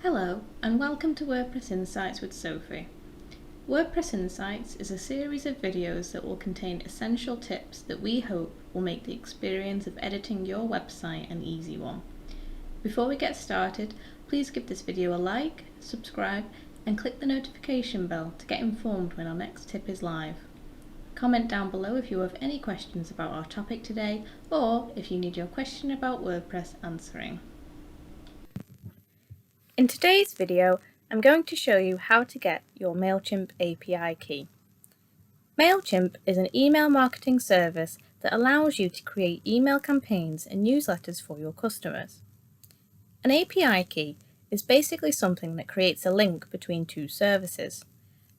Hello and welcome to WordPress Insights with Sophy. WordPress Insights is a series of videos that will contain essential tips that we hope will make the experience of editing your website an easy one. Before we get started, please give this video a like, subscribe and click the notification bell to get informed when our next tip is live. Comment down below if you have any questions about our topic today or if you need your question about WordPress answering. In today's video, I'm going to show you how to get your Mailchimp API key. Mailchimp is an email marketing service that allows you to create email campaigns and newsletters for your customers. An API key is basically something that creates a link between two services.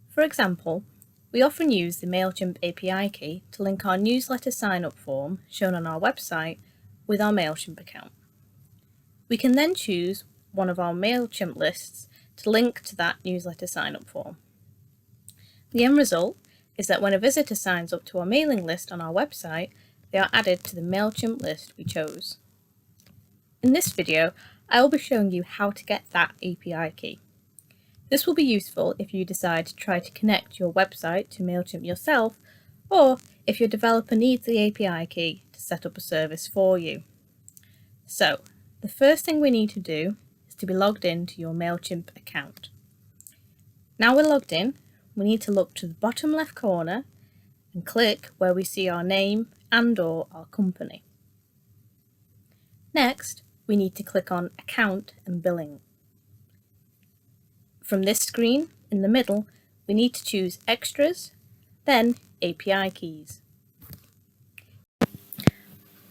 For example, we often use the Mailchimp API key to link our newsletter sign-up form, shown on our website, with our Mailchimp account. We can then choose one of our Mailchimp lists to link to that newsletter sign-up form. The end result is that when a visitor signs up to our mailing list on our website, they are added to the Mailchimp list we chose. In this video, I will be showing you how to get that API key. This will be useful if you decide to try to connect your website to Mailchimp yourself, or if your developer needs the API key to set up a service for you. So, the first thing we need to do to be logged into your Mailchimp account. Now we're logged in, we need to look to the bottom left corner and click where we see our name and/or our company. Next, we need to click on Account and Billing. From this screen, in the middle, we need to choose Extras, then API Keys.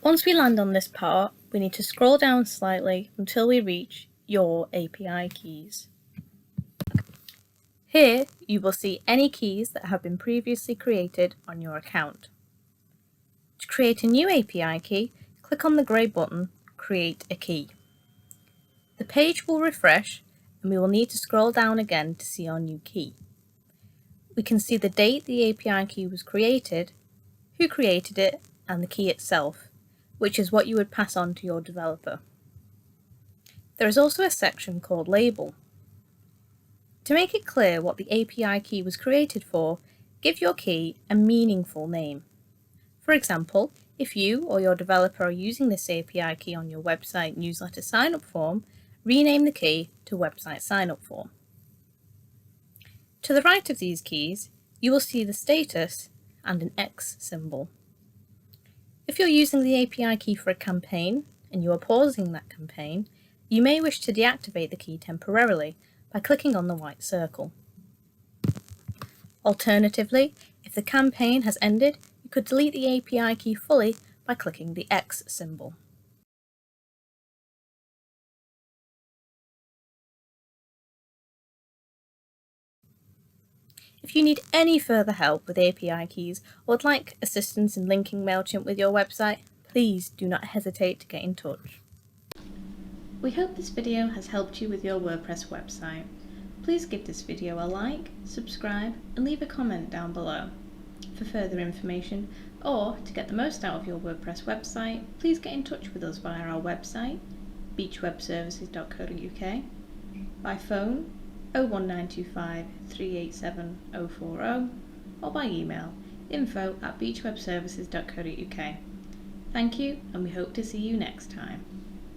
Once we land on this part, we need to scroll down slightly until we reach your API keys. Here you will see any keys that have been previously created on your account. To create a new API key, click on the grey button, Create a Key. The page will refresh and we will need to scroll down again to see our new key. We can see the date the API key was created, who created it, and the key itself, which is what you would pass on to your developer. There is also a section called Label. To make it clear what the API key was created for, give your key a meaningful name. For example, if you or your developer are using this API key on your website newsletter sign-up form, rename the key to Website Sign-up Form. To the right of these keys, you will see the status and an X symbol. If you're using the API key for a campaign and you are pausing that campaign, you may wish to deactivate the key temporarily by clicking on the white circle. Alternatively, if the campaign has ended, you could delete the API key fully by clicking the X symbol. If you need any further help with API keys or would like assistance in linking Mailchimp with your website, please do not hesitate to get in touch. We hope this video has helped you with your WordPress website. Please give this video a like, subscribe and leave a comment down below. For further information or to get the most out of your WordPress website, please get in touch with us via our website, beechwebservices.co.uk, by phone 01925 387 040 or by email info@beechwebservices.co.uk. Thank you and we hope to see you next time.